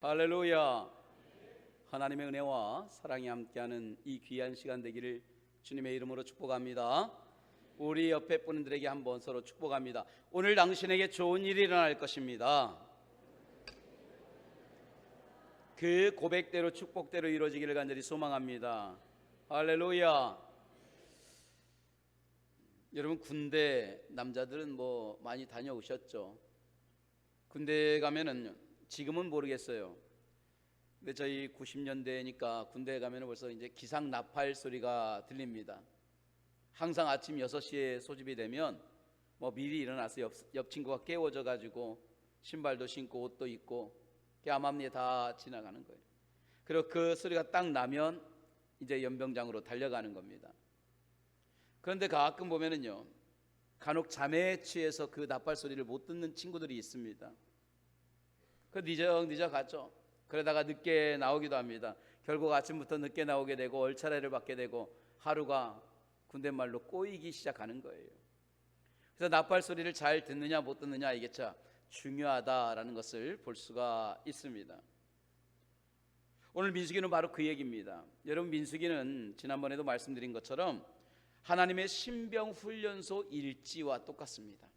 할렐루야. 하나님의 은혜와 사랑이 함께하는 이 귀한 시간 되기를 주님의 이름으로 축복합니다. 우리 옆에 분들에게 한번 서로 축복합니다. 오늘 당신에게 좋은 일이 일어날 것입니다. 그 고백대로 축복대로 이루어지기를 간절히 소망합니다. 할렐루야. 여러분, 군대 남자들은 뭐 많이 다녀오셨죠? 군대 가면은 지금은 모르겠어요. 근데 저희 90년대니까 군대에 가면 벌써 이제 기상 나팔 소리가 들립니다. 항상 아침 6시에 소집이 되면 뭐 미리 일어나서 옆 친구가 깨워져 가지고 신발도 신고 옷도 입고 암암리에 다 지나가는 거예요. 그리고 그 소리가 딱 나면 이제 연병장으로 달려가는 겁니다. 그런데 가끔 보면은요, 간혹 잠에 취해서 그 나팔 소리를 못 듣는 친구들이 있습니다. 그 늦어 갔죠. 그러다가 늦게 나오기도 합니다. 결국 아침부터 늦게 나오게 되고 얼차례를 받게 되고 하루가 군대 말로 꼬이기 시작하는 거예요. 그래서 나팔 소리를 잘 듣느냐 못 듣느냐 이게 참 중요하다라는 것을 볼 수가 있습니다. 오늘 민수기는 바로 그 얘기입니다. 여러분, 민수기는 지난번에도 말씀드린 것처럼 하나님의 신병훈련소 일지와 똑같습니다.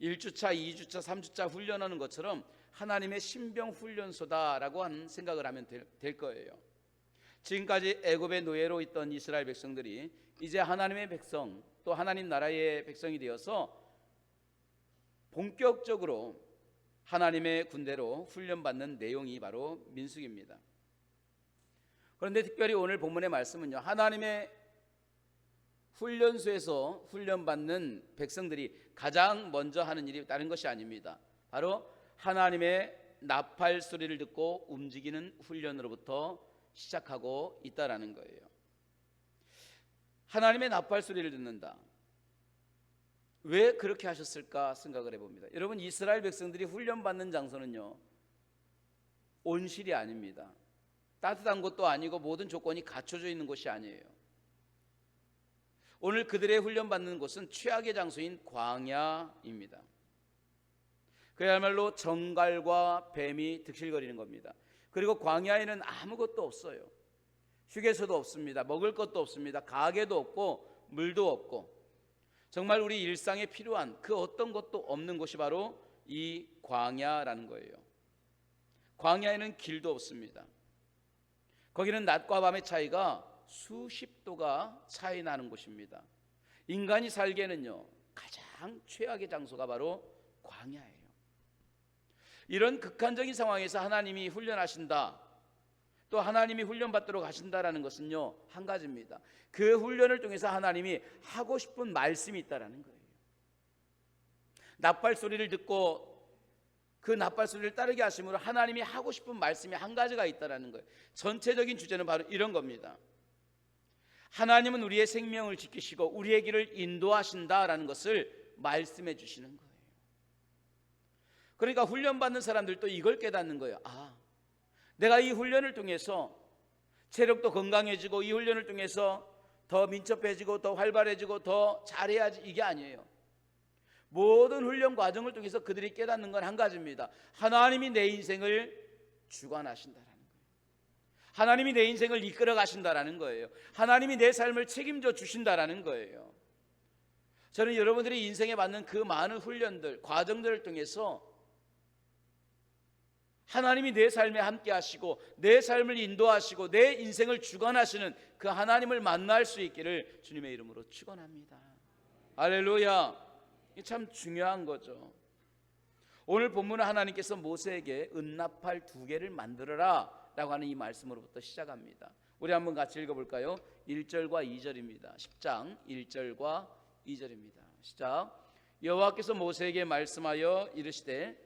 1주차, 2주차, 3주차 훈련하는 것처럼 하나님의 신병훈련소다라고 하는 생각을 하면 될 거예요. 지금까지 애굽의 노예로 있던 이스라엘 백성들이 이제 하나님의 백성, 또 하나님 나라의 백성이 되어서 본격적으로 하나님의 군대로 훈련받는 내용이 바로 민수기입니다. 그런데 특별히 오늘 본문의 말씀은요, 하나님의 훈련소에서 훈련받는 백성들이 가장 먼저 하는 일이 다른 것이 아닙니다. 바로 하나님의 나팔 소리를 듣고 움직이는 훈련으로부터 시작하고 있다라는 거예요. 하나님의 나팔 소리를 듣는다. 왜 그렇게 하셨을까 생각을 해봅니다. 여러분, 이스라엘 백성들이 훈련받는 장소는요, 온실이 아닙니다. 따뜻한 곳도 아니고 모든 조건이 갖춰져 있는 곳이 아니에요. 오늘 그들의 훈련받는 곳은 최악의 장소인 광야입니다. 그야말로 정갈과 뱀이 득실거리는 겁니다. 그리고 광야에는 아무것도 없어요. 휴게소도 없습니다. 먹을 것도 없습니다. 가게도 없고 물도 없고, 정말 우리 일상에 필요한 그 어떤 것도 없는 곳이 바로 이 광야라는 거예요. 광야에는 길도 없습니다. 거기는 낮과 밤의 차이가 수십 도가 차이 나는 곳입니다. 인간이 살기에는요, 가장 최악의 장소가 바로 광야예요. 이런 극한적인 상황에서 하나님이 훈련하신다, 또 하나님이 훈련받도록 하신다라는 것은요, 한 가지입니다. 그 훈련을 통해서 하나님이 하고 싶은 말씀이 있다라는 거예요. 나팔 소리를 듣고 그 나팔 소리를 따르게 하심으로 하나님이 하고 싶은 말씀이 한 가지가 있다라는 거예요. 전체적인 주제는 바로 이런 겁니다. 하나님은 우리의 생명을 지키시고 우리의 길을 인도하신다라는 것을 말씀해 주시는 거예요. 그러니까 훈련받는 사람들도 이걸 깨닫는 거예요. 아, 내가 이 훈련을 통해서 체력도 건강해지고 이 훈련을 통해서 더 민첩해지고 더 활발해지고 더 잘해야지, 이게 아니에요. 모든 훈련 과정을 통해서 그들이 깨닫는 건 한 가지입니다. 하나님이 내 인생을 주관하신다라는 거예요. 하나님이 내 인생을 이끌어 가신다라는 거예요. 하나님이 내 삶을 책임져 주신다라는 거예요. 저는 여러분들이 인생에 받는 그 많은 훈련들, 과정들을 통해서 하나님이 내 삶에 함께 하시고 내 삶을 인도하시고 내 인생을 주관하시는 그 하나님을 만날 수 있기를 주님의 이름으로 축원합니다. 할렐루야. 이게 참 중요한 거죠. 오늘 본문은 하나님께서 모세에게 은나팔 2개를 만들어라 라고 하는 이 말씀으로부터 시작합니다. 우리 한번 같이 읽어볼까요? 1절과 2절입니다. 10장 1절과 2절입니다. 시작. 여호와께서 모세에게 말씀하여 이르시되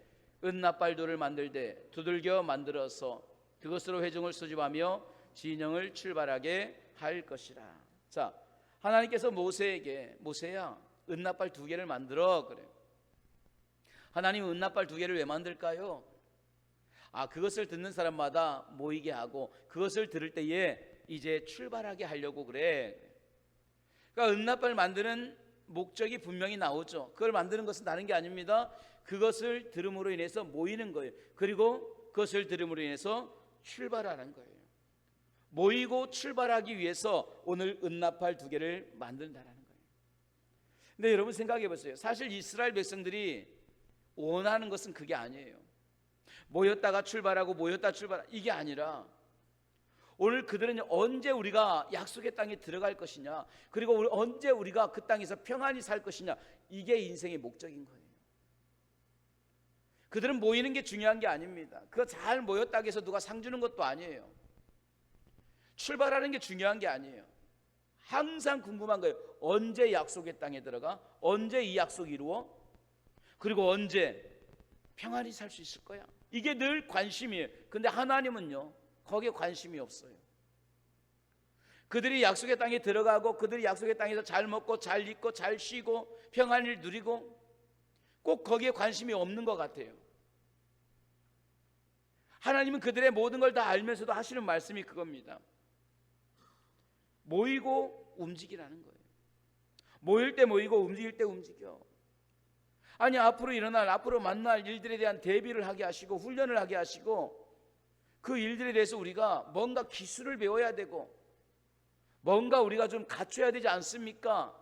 은나팔 돌을 만들되 두들겨 만들어서 그것으로 회중을 소집하며 진영을 출발하게 할 것이라. 자, 하나님께서 모세에게, 모세야, 은나팔 2개를 만들어 그래. 하나님, 은나팔 2개를 왜 만들까요? 아, 그것을 듣는 사람마다 모이게 하고 그것을 들을 때에 이제 출발하게 하려고 그래. 그러니까 은나팔 만드는 목적이 분명히 나오죠. 그걸 만드는 것은 다른 게 아닙니다. 그것을 들음으로 인해서 모이는 거예요. 그리고 그것을 들음으로 인해서 출발하는 거예요. 모이고 출발하기 위해서 오늘 은나팔 2개를 만든다는 거예요. 근데 여러분 생각해 보세요. 사실 이스라엘 백성들이 원하는 것은 그게 아니에요. 모였다가 출발하고 모였다 출발, 이게 아니라 오늘 그들은 언제 우리가 약속의 땅에 들어갈 것이냐, 그리고 언제 우리가 그 땅에서 평안히 살 것이냐, 이게 인생의 목적인 거예요. 그들은 모이는 게 중요한 게 아닙니다. 그거 잘 모였다고 해서 누가 상 주는 것도 아니에요. 출발하는 게 중요한 게 아니에요. 항상 궁금한 거예요. 언제 약속의 땅에 들어가? 언제 이 약속이 이루어? 그리고 언제 평안히 살 수 있을 거야? 이게 늘 관심이에요. 근데 하나님은요, 거기에 관심이 없어요. 그들이 약속의 땅에 들어가고 그들이 약속의 땅에서 잘 먹고 잘 입고 잘 쉬고 평안을 누리고 꼭 거기에 관심이 없는 것 같아요. 하나님은 그들의 모든 걸 다 알면서도 하시는 말씀이 그겁니다. 모이고 움직이라는 거예요. 모일 때 모이고 움직일 때 움직여. 아니, 앞으로 일어날, 앞으로 만날 일들에 대한 대비를 하게 하시고 훈련을 하게 하시고 그 일들에 대해서 우리가 뭔가 기술을 배워야 되고 뭔가 우리가 좀 갖춰야 되지 않습니까?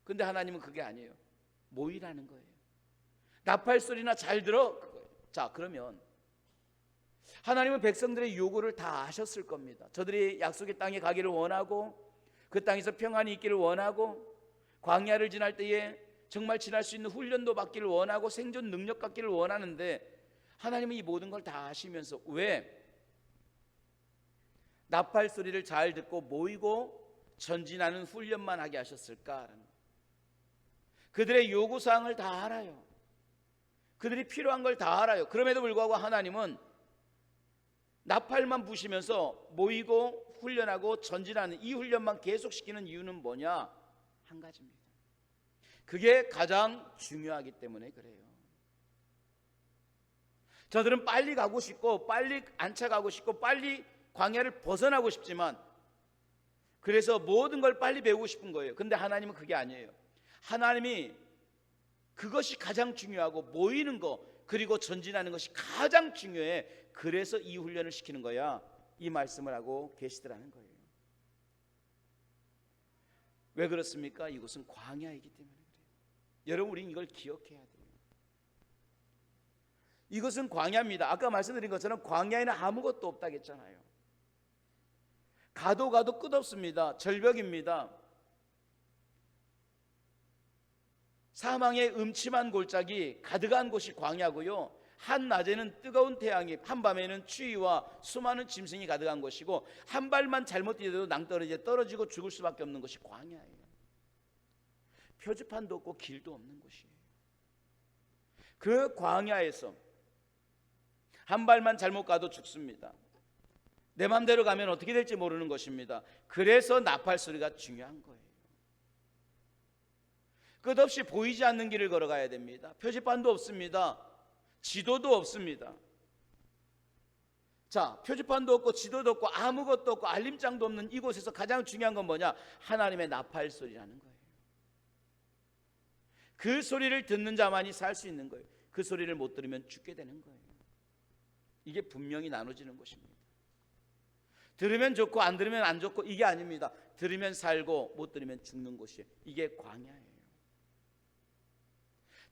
근데 하나님은 그게 아니에요. 모이라는 거예요. 나팔 소리나 잘 들어? 그거예요. 자, 그러면 하나님은 백성들의 요구를 다 아셨을 겁니다. 저들이 약속의 땅에 가기를 원하고 그 땅에서 평안이 있기를 원하고 광야를 지날 때에 정말 지날 수 있는 훈련도 받기를 원하고 생존 능력 갖기를 원하는데 하나님은 이 모든 걸 다 아시면서 왜 나팔 소리를 잘 듣고 모이고 전진하는 훈련만 하게 하셨을까라는 거예요. 그들의 요구사항을 다 알아요. 그들이 필요한 걸 다 알아요. 그럼에도 불구하고 하나님은 나팔만 부시면서 모이고 훈련하고 전진하는 이 훈련만 계속시키는 이유는 뭐냐? 한 가지입니다. 그게 가장 중요하기 때문에 그래요. 저들은 빨리 가고 싶고 빨리 안착하고 싶고 빨리 광야를 벗어나고 싶지만 그래서 모든 걸 빨리 배우고 싶은 거예요. 근데 하나님은 그게 아니에요. 하나님이 그것이 가장 중요하고 모이는 거 그리고 전진하는 것이 가장 중요해. 그래서 이 훈련을 시키는 거야. 이 말씀을 하고 계시더라는 거예요. 왜 그렇습니까? 이곳은 광야이기 때문에 그래요. 여러분, 우리는 이걸 기억해야 돼요. 이것은 광야입니다. 아까 말씀드린 것처럼 광야에는 아무것도 없다고 했잖아요. 가도 끝없습니다. 절벽입니다. 사망의 음침한 골짜기 가득한 곳이 광야고요. 한낮에는 뜨거운 태양이, 한밤에는 추위와 수많은 짐승이 가득한 곳이고 한 발만 잘못 뛰어도 낭떠러지에 떨어지고 죽을 수밖에 없는 것이 광야예요. 표지판도 없고 길도 없는 곳이에요. 그 광야에서 한 발만 잘못 가도 죽습니다. 내 맘대로 가면 어떻게 될지 모르는 것입니다. 그래서 나팔 소리가 중요한 거예요. 끝없이 보이지 않는 길을 걸어가야 됩니다. 표지판도 없습니다. 지도도 없습니다. 자, 표지판도 없고 지도도 없고 아무것도 없고 알림장도 없는 이곳에서 가장 중요한 건 뭐냐? 하나님의 나팔 소리라는 거예요. 그 소리를 듣는 자만이 살 수 있는 거예요. 그 소리를 못 들으면 죽게 되는 거예요. 이게 분명히 나눠지는 것입니다. 들으면 좋고 안 들으면 안 좋고 이게 아닙니다. 들으면 살고 못 들으면 죽는 곳이에요. 이게 광야예요.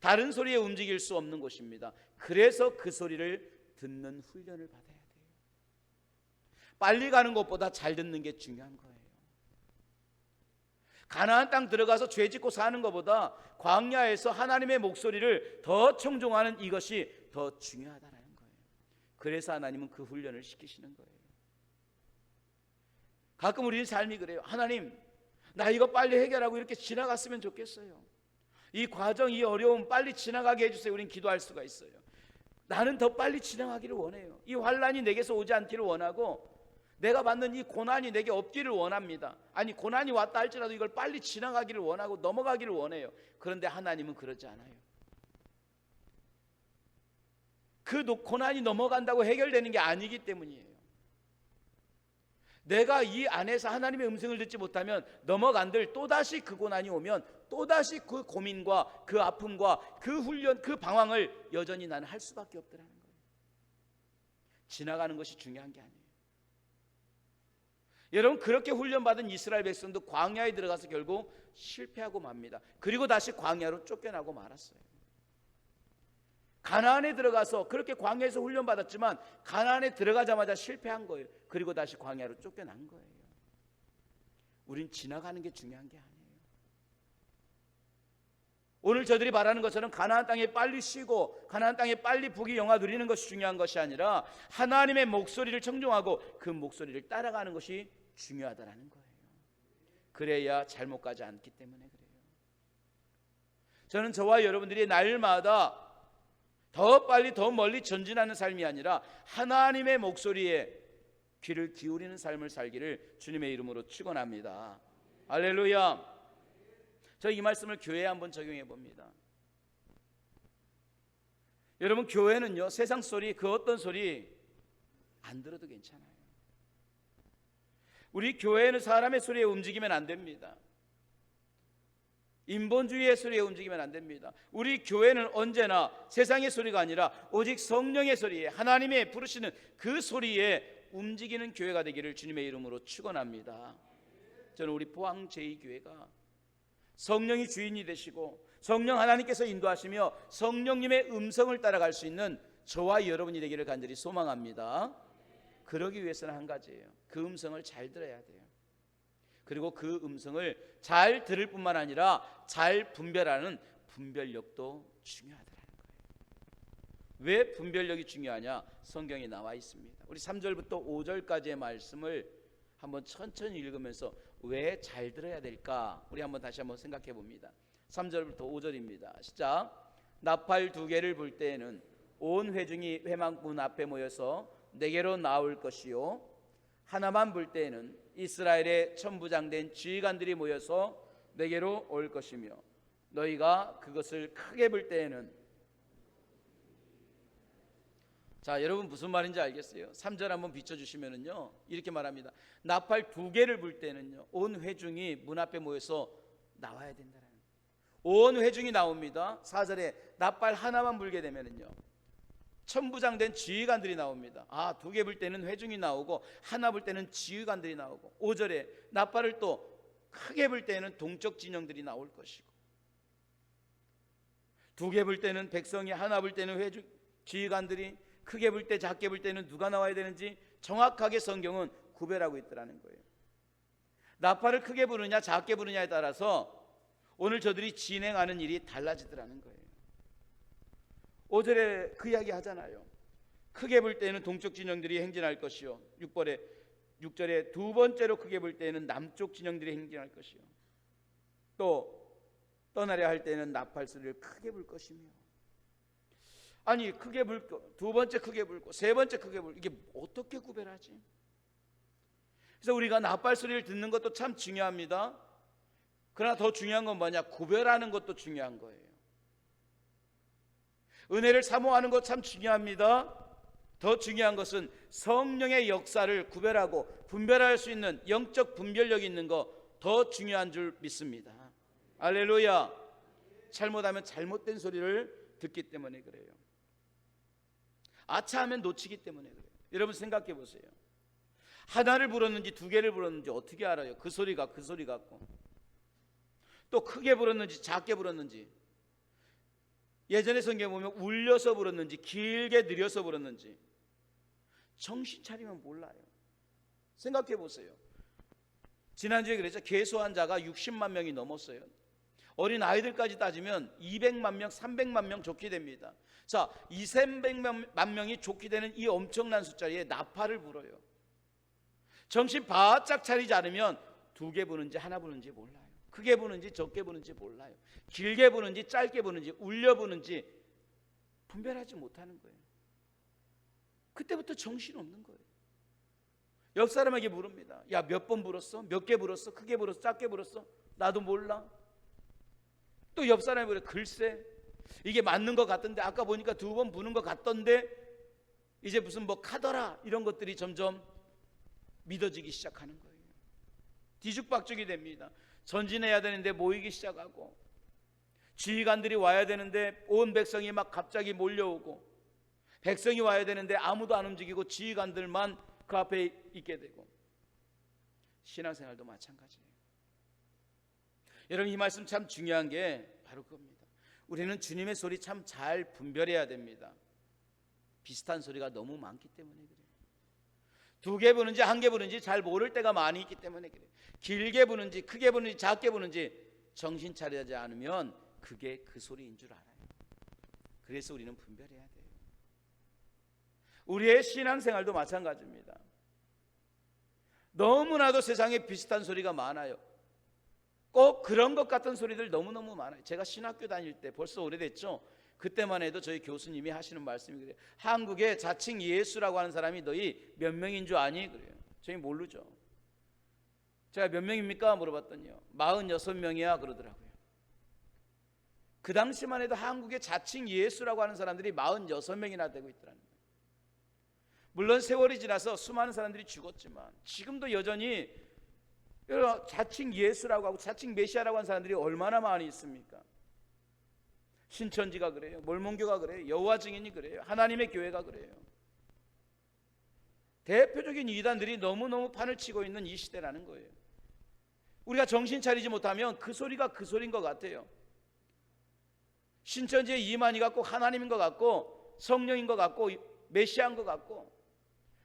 다른 소리에 움직일 수 없는 곳입니다. 그래서 그 소리를 듣는 훈련을 받아야 돼요. 빨리 가는 것보다 잘 듣는 게 중요한 거예요. 가나안 땅 들어가서 죄 짓고 사는 것보다 광야에서 하나님의 목소리를 더 청종하는 이것이 더 중요하다는 거예요. 그래서 하나님은 그 훈련을 시키시는 거예요. 가끔 우리는 삶이 그래요. 하나님, 나 이거 빨리 해결하고 이렇게 지나갔으면 좋겠어요. 이 과정, 이 어려움 빨리 지나가게 해주세요. 우리는 기도할 수가 있어요. 나는 더 빨리 지나가기를 원해요. 이 환난이 내게서 오지 않기를 원하고 내가 받는 이 고난이 내게 없기를 원합니다. 아니, 고난이 왔다 할지라도 이걸 빨리 지나가기를 원하고 넘어가기를 원해요. 그런데 하나님은 그러지 않아요. 그 고난이 넘어간다고 해결되는 게 아니기 때문이에요. 내가 이 안에서 하나님의 음성을 듣지 못하면 넘어간들 또다시 그 고난이 오면 또다시 그 고민과 그 아픔과 그 훈련, 그 방황을 여전히 나는 할 수밖에 없더라는 거예요. 지나가는 것이 중요한 게 아니에요. 여러분, 그렇게 훈련받은 이스라엘 백성도 광야에 들어가서 결국 실패하고 맙니다. 그리고 다시 광야로 쫓겨나고 말았어요. 가나안에 들어가서 그렇게 광야에서 훈련받았지만 가나안에 들어가자마자 실패한 거예요. 그리고 다시 광야로 쫓겨난 거예요. 우린 지나가는 게 중요한 게 아니에요. 오늘 저들이 말하는 것처럼 가나안 땅에 빨리 쉬고 가나안 땅에 빨리 복이 영화 누리는 것이 중요한 것이 아니라 하나님의 목소리를 청종하고 그 목소리를 따라가는 것이 중요하다라는 거예요. 그래야 잘못 가지 않기 때문에 그래요. 저는 저와 여러분들이 날마다 더 빨리 더 멀리 전진하는 삶이 아니라 하나님의 목소리에 귀를 기울이는 삶을 살기를 주님의 이름으로 축원합니다. 할렐루야. 저 이 말씀을 교회에 한번 적용해 봅니다. 여러분, 교회는요, 세상 소리, 그 어떤 소리 안 들어도 괜찮아요. 우리 교회는 사람의 소리에 움직이면 안 됩니다. 인본주의의 소리에 움직이면 안 됩니다. 우리 교회는 언제나 세상의 소리가 아니라 오직 성령의 소리에, 하나님의 부르시는 그 소리에 움직이는 교회가 되기를 주님의 이름으로 축원합니다. 저는 우리 포항 제2교회가 성령이 주인이 되시고 성령 하나님께서 인도하시며 성령님의 음성을 따라갈 수 있는 저와 여러분이 되기를 간절히 소망합니다. 그러기 위해서는 한 가지예요. 그 음성을 잘 들어야 돼요. 그리고 그 음성을 잘 들을 뿐만 아니라 잘 분별하는 분별력도 중요하더라는 거예요. 왜 분별력이 중요하냐? 성경에 나와 있습니다. 우리 3절부터 5절까지의 말씀을 한번 천천히 읽으면서 왜 잘 들어야 될까? 우리 한번 다시 한번 생각해 봅니다. 3절부터 5절입니다. 시작. 나팔 2개를 불 때에는 온 회중이 회막문 앞에 모여서 내게로 나올 것이요, 하나만 불 때에는 이스라엘의 천부장된 지휘관들이 모여서 내게로 올 것이며, 너희가 그것을 크게 불 때에는, 자, 여러분 무슨 말인지 알겠어요? 3절 한번 비춰주시면은요, 이렇게 말합니다. 나팔 2개를 불 때는요, 온 회중이 문 앞에 모여서 나와야 된다는 거예요. 온 회중이 나옵니다. 4절에 나팔 하나만 불게 되면은요, 천부장된 지휘관들이 나옵니다. 2개 불 때는 회중이 나오고 하나 불 때는 지휘관들이 나오고, 5절에 나팔을 또 크게 불 때는 동쪽 진영들이 나올 것이고, 2개 불 때는 백성이, 하나 불 때는 회중 지휘관들이, 크게 불 때 작게 불 때는 누가 나와야 되는지 정확하게 성경은 구별하고 있더라는 거예요. 나팔을 크게 부르냐 작게 부르냐에 따라서 오늘 저들이 진행하는 일이 달라지더라는 거예요. 5절에 그 이야기 하잖아요. 크게 불 때는 동쪽 진영들이 행진할 것이요, 6절에 두 번째로 크게 불 때는 남쪽 진영들이 행진할 것이요, 또 떠나려 할 때는 나팔 소리를 크게 불 것이며. 아니, 크게 불고 두 번째 크게 불고 세 번째 크게 불고, 이게 어떻게 구별하지? 그래서 우리가 나팔 소리를 듣는 것도 참 중요합니다. 그러나 더 중요한 건 뭐냐? 구별하는 것도 중요한 거예요. 은혜를 사모하는 것 참 중요합니다. 더 중요한 것은 성령의 역사를 구별하고 분별할 수 있는 영적 분별력이 있는 거 더 중요한 줄 믿습니다. 할렐루야. 잘못하면 잘못된 소리를 듣기 때문에 그래요. 아차하면 놓치기 때문에 그래요. 여러분 생각해 보세요. 하나를 불었는지 2개를 불었는지 어떻게 알아요? 그 소리가 그 소리 같고, 또 크게 불었는지 작게 불었는지, 예전에 성경에 보면 울려서 불었는지 길게 느려서 불었는지 정신 차리면 몰라요. 생각해 보세요. 지난주에 그랬죠. 개소 환자가 60만 명이 넘었어요. 어린 아이들까지 따지면 200만 명, 300만 명 좋게 됩니다. 자, 200만 명이 좋게 되는 이 엄청난 숫자에 나팔을 불어요. 정신 바짝 차리지 않으면 2개 부는지 하나 부는지 몰라요. 크게 부는지 적게 부는지 몰라요. 길게 부는지 짧게 부는지 울려 부는지 분별하지 못하는 거예요. 그때부터 정신 없는 거예요. 옆 사람에게 물읍니다. 야, 몇 번 불었어? 몇 개 불었어? 크게 불었어? 작게 불었어? 나도 몰라. 또 옆 사람이 그래, 글쎄 이게 맞는 것 같던데, 아까 보니까 2번 부는 것 같던데, 이제 무슨 뭐 카더라 이런 것들이 점점 믿어지기 시작하는 거예요. 뒤죽박죽이 됩니다. 전진해야 되는데 모이기 시작하고, 지휘관들이 와야 되는데 온 백성이 막 갑자기 몰려오고, 백성이 와야 되는데 아무도 안 움직이고 지휘관들만 그 앞에 있게 되고, 신앙생활도 마찬가지예요. 여러분, 이 말씀 참 중요한 게 바로 그겁니다. 우리는 주님의 소리 참 잘 분별해야 됩니다. 비슷한 소리가 너무 많기 때문에 그래요. 두 개 부는지 한 개 부는지 잘 모를 때가 많이 있기 때문에 그래요. 길게 부는지 크게 부는지 작게 부는지 정신 차리지 않으면 그게 그 소리인 줄 알아요. 그래서 우리는 분별해야 돼요. 우리의 신앙생활도 마찬가지입니다. 너무나도 세상에 비슷한 소리가 많아요. 꼭 그런 것 같은 소리들 너무너무 많아요. 제가 신학교 다닐 때, 벌써 오래됐죠. 그때만 해도 저희 교수님이 하시는 말씀이 그래요. 한국에 자칭 예수라고 하는 사람이 너희 몇 명인 줄 아니? 그래요. 저희 모르죠. 제가 몇 명입니까? 물어봤더니요, 46명이야 그러더라고요. 그 당시만 해도 한국에 자칭 예수라고 하는 사람들이 46명이나 되고 있더라는 거예요. 물론 세월이 지나서 수많은 사람들이 죽었지만 지금도 여전히 자칭 예수라고 하고 자칭 메시아라고 하는 사람들이 얼마나 많이 있습니까? 신천지가 그래요. 몰몬교가 그래요. 여호와 증인이 그래요. 하나님의 교회가 그래요. 대표적인 이단들이 너무너무 판을 치고 있는 이 시대라는 거예요. 우리가 정신 차리지 못하면 그 소리가 그 소리인 것 같아요. 신천지의 이만희가 꼭 하나님인 것 같고 성령인 것 같고 메시아인 것 같고,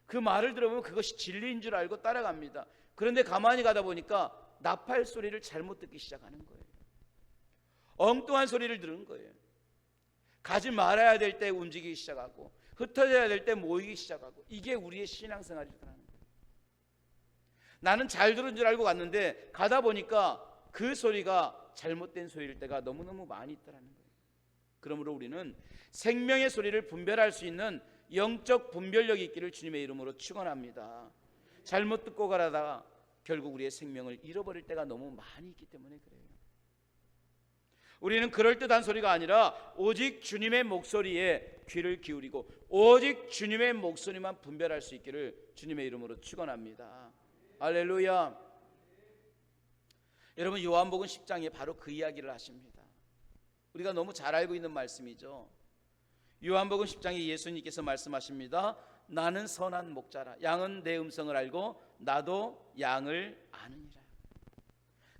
그 말을 들어보면 그것이 진리인 줄 알고 따라갑니다. 그런데 가만히 가다 보니까 나팔 소리를 잘못 듣기 시작하는 거예요. 엉뚱한 소리를 들은 거예요. 가지 말아야 될 때 움직이기 시작하고 흩어져야 될 때 모이기 시작하고, 이게 우리의 신앙생활이라는 거예요. 나는 잘 들은 줄 알고 갔는데 가다 보니까 그 소리가 잘못된 소리일 때가 너무너무 많이 있다는 거예요. 그러므로 우리는 생명의 소리를 분별할 수 있는 영적 분별력이 있기를 주님의 이름으로 축원합니다. 잘못 듣고 가다가 결국 우리의 생명을 잃어버릴 때가 너무 많이 있기 때문에 그래요. 우리는 그럴듯한 소리가 아니라 오직 주님의 목소리에 귀를 기울이고 오직 주님의 목소리만 분별할 수 있기를 주님의 이름으로 축원합니다. 할렐루야. 여러분, 요한복음 10장에 바로 그 이야기를 하십니다. 우리가 너무 잘 알고 있는 말씀이죠. 요한복음 10장에 예수님께서 말씀하십니다. 나는 선한 목자라. 양은 내 음성을 알고 나도 양을 아느니라.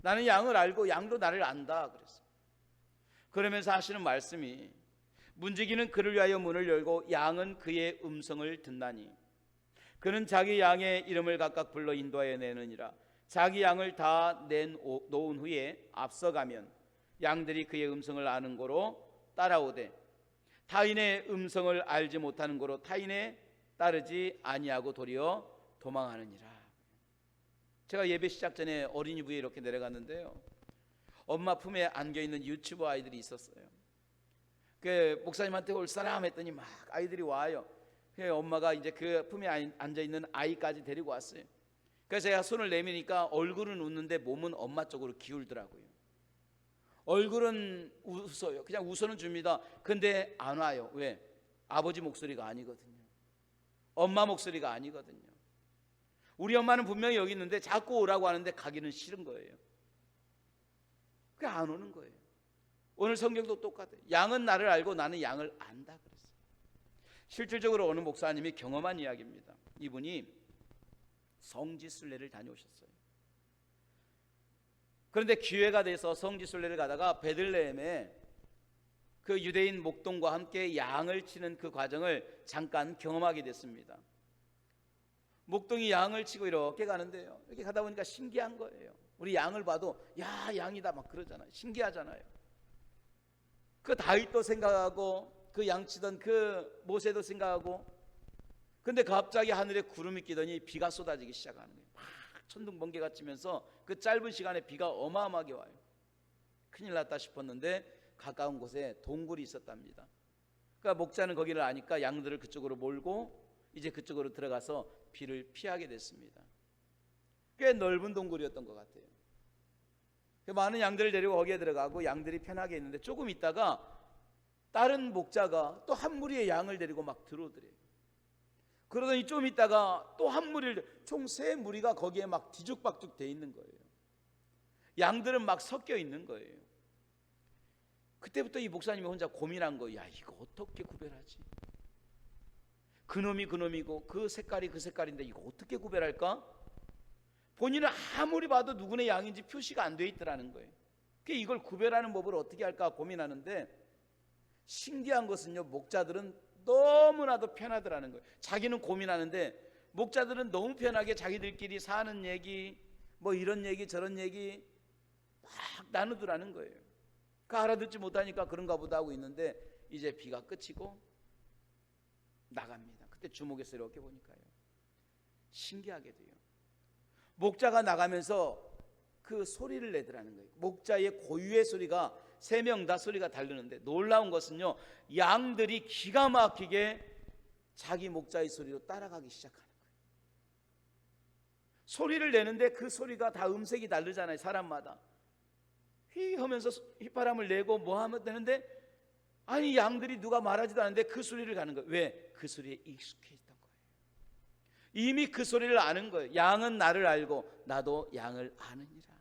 나는 양을 알고 양도 나를 안다 그랬어요. 그러면서 하시는 말씀이, 문지기는 그를 위하여 문을 열고 양은 그의 음성을 듣나니 그는 자기 양의 이름을 각각 불러 인도하여 내느니라. 자기 양을 다 놓은 후에 앞서가면 양들이 그의 음성을 아는 고로 따라오되 타인의 음성을 알지 못하는 고로 타인의 따르지 아니하고 도리어 도망하느니라. 제가 예배 시작 전에 어린이부에 이렇게 내려갔는데요, 엄마 품에 안겨있는 유치부 아이들이 있었어요. 그 목사님한테 올 사람 했더니 막 아이들이 와요. 엄마가 이제 그 품에 앉아있는 아이까지 데리고 왔어요. 그래서 제가 손을 내미니까 얼굴은 웃는데 몸은 엄마 쪽으로 기울더라고요. 얼굴은 웃어요. 그냥 웃어는 줍니다. 근데 안 와요. 왜? 아버지 목소리가 아니거든요. 엄마 목소리가 아니거든요. 우리 엄마는 분명히 여기 있는데 자꾸 오라고 하는데 가기는 싫은 거예요. 그게 안 오는 거예요. 오늘 성경도 똑같아요. 양은 나를 알고 나는 양을 안다 그랬어요. 실질적으로 어느 목사님이 경험한 이야기입니다. 이분이 성지순례를 다녀오셨어요. 그런데 기회가 돼서 성지순례를 가다가 베들레헴에 그 유대인 목동과 함께 양을 치는 그 과정을 잠깐 경험하게 됐습니다. 목동이 양을 치고 이렇게 가는데요, 이렇게 가다 보니까 신기한 거예요. 우리 양을 봐도 야, 양이다 막 그러잖아요. 신기하잖아요. 그 다윗도 생각하고 그 양치던 그 모세도 생각하고, 근데 갑자기 하늘에 구름이 끼더니 비가 쏟아지기 시작하는 거예요. 막 천둥 번개가 치면서 그 짧은 시간에 비가 어마어마하게 와요. 큰일 났다 싶었는데 가까운 곳에 동굴이 있었답니다. 그러니까 목자는 거기를 아니까 양들을 그쪽으로 몰고 이제 그쪽으로 들어가서 비를 피하게 됐습니다. 꽤 넓은 동굴이었던 것 같아요. 많은 양들을 데리고 거기에 들어가고 양들이 편하게 있는데 조금 있다가 다른 목자가 또 한 무리의 양을 데리고 막 들어오더래요. 그러더니 좀 있다가 또 한 무리를, 총 3무리가 거기에 막 뒤죽박죽 돼 있는 거예요. 양들은 막 섞여 있는 거예요. 그때부터 이 목사님이 혼자 고민한 거예요. 야, 이거 어떻게 구별하지? 그놈이 그놈이고 그 색깔이 그 색깔인데 이거 어떻게 구별할까? 본인은 아무리 봐도 누구네 양인지 표시가 안 돼 있더라는 거예요. 이걸 구별하는 법을 어떻게 할까 고민하는데, 신기한 것은요, 목자들은 너무나도 편하더라는 거예요. 자기는 고민하는데 목자들은 너무 편하게 자기들끼리 사는 얘기, 뭐 이런 얘기 저런 얘기 막 나누더라는 거예요. 알아듣지 못하니까 그런가 보다 하고 있는데, 이제 비가 그치고 나갑니다. 그때 주목해서 이렇게 보니까요, 신기하게도요, 목자가 나가면서 그 소리를 내더라는 거예요. 목자의 고유의 소리가, 세 명 다 소리가 다르는데, 놀라운 것은요, 양들이 기가 막히게 자기 목자의 소리로 따라가기 시작하는 거예요. 소리를 내는데 그 소리가 다 음색이 다르잖아요. 사람마다 휘 하면서 휘바람을 내고 뭐 하면 되는데, 아니 양들이 누가 말하지도 않는데 그 소리를 가는 거예요. 왜? 그 소리에 익숙해 있던 거예요. 이미 그 소리를 아는 거예요. 양은 나를 알고 나도 양을 아느니라.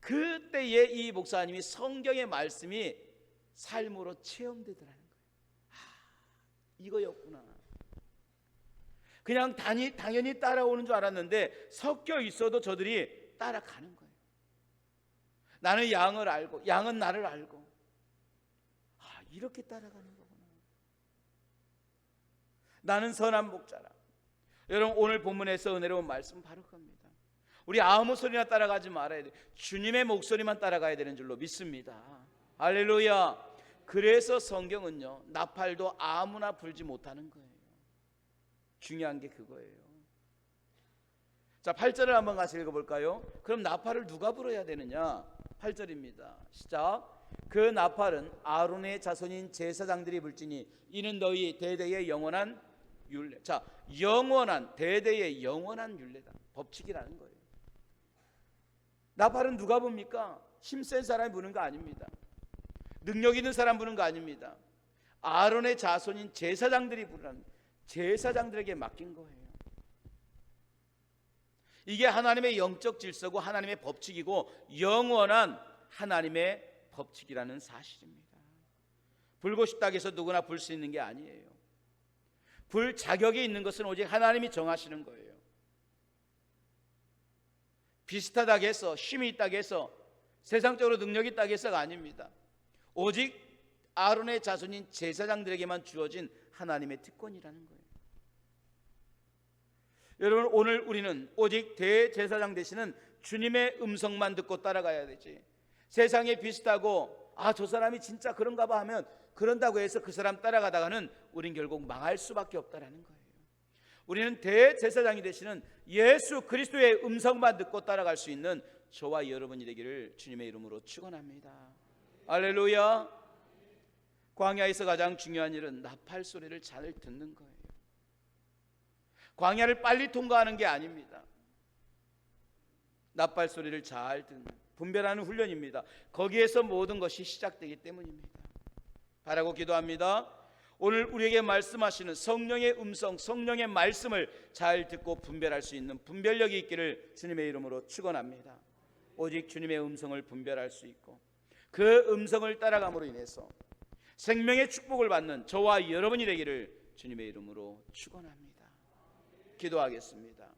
그때에 이 목사님이 성경의 말씀이 삶으로 체험되더라는 거예요. 이거였구나. 그냥 당연히 따라오는 줄 알았는데 섞여 있어도 저들이 따라가는 거예요. 나는 양을 알고 양은 나를 알고, 이렇게 따라가는 거구나. 나는 선한 목자라. 여러분, 오늘 본문에서 은혜로운 말씀 바로 그겁니다. 우리 아무 소리나 따라가지 말아야 돼. 주님의 목소리만 따라가야 되는 줄로 믿습니다. 할렐루야. 그래서 성경은요, 나팔도 아무나 불지 못하는 거예요. 중요한 게 그거예요. 자, 8절을 한번 같이 읽어볼까요? 그럼 나팔을 누가 불어야 되느냐? 8절입니다. 시작. 그 나팔은 아론의 자손인 제사장들이 불지니 이는 너희 대대의 영원한 율례. 자, 영원한, 대대의 영원한 율례다. 법칙이라는 거예요. 나팔은 누가 붑니까? 힘센 사람이 부는 거 아닙니다. 능력 있는 사람 부는 거 아닙니다. 아론의 자손인 제사장들이 부르는, 제사장들에게 맡긴 거예요. 이게 하나님의 영적 질서고 하나님의 법칙이고 영원한 하나님의 법칙이라는 사실입니다. 불고 싶다고 해서 누구나 불 수 있는 게 아니에요. 불 자격이 있는 것은 오직 하나님이 정하시는 거예요. 비슷하다고 해서, 힘이 있다고 해서, 세상적으로 능력이 있다고 해서가 아닙니다. 오직 아론의 자손인 제사장들에게만 주어진 하나님의 특권이라는 거예요. 여러분, 오늘 우리는 오직 대제사장 되시는 주님의 음성만 듣고 따라가야 되지, 세상에 비슷하고 저 사람이 진짜 그런가 봐 하면 그런다고 해서 그 사람 따라가다가는 우린 결국 망할 수밖에 없다라는 거예요. 우리는 대제사장이 되시는 예수 그리스도의 음성만 듣고 따라갈 수 있는 저와 여러분이 되기를 주님의 이름으로 축원합니다. 할렐루야. 광야에서 가장 중요한 일은 나팔 소리를 잘 듣는 거예요. 광야를 빨리 통과하는 게 아닙니다. 나팔 소리를 잘 듣는, 분별하는 훈련입니다. 거기에서 모든 것이 시작되기 때문입니다. 바라고 기도합니다. 오늘 우리에게 말씀하시는 성령의 음성, 성령의 말씀을 잘 듣고 분별할 수 있는 분별력이 있기를 주님의 이름으로 축원합니다. 오직 주님의 음성을 분별할 수 있고 그 음성을 따라감으로 인해서 생명의 축복을 받는 저와 여러분이 되기를 주님의 이름으로 축원합니다. 기도하겠습니다.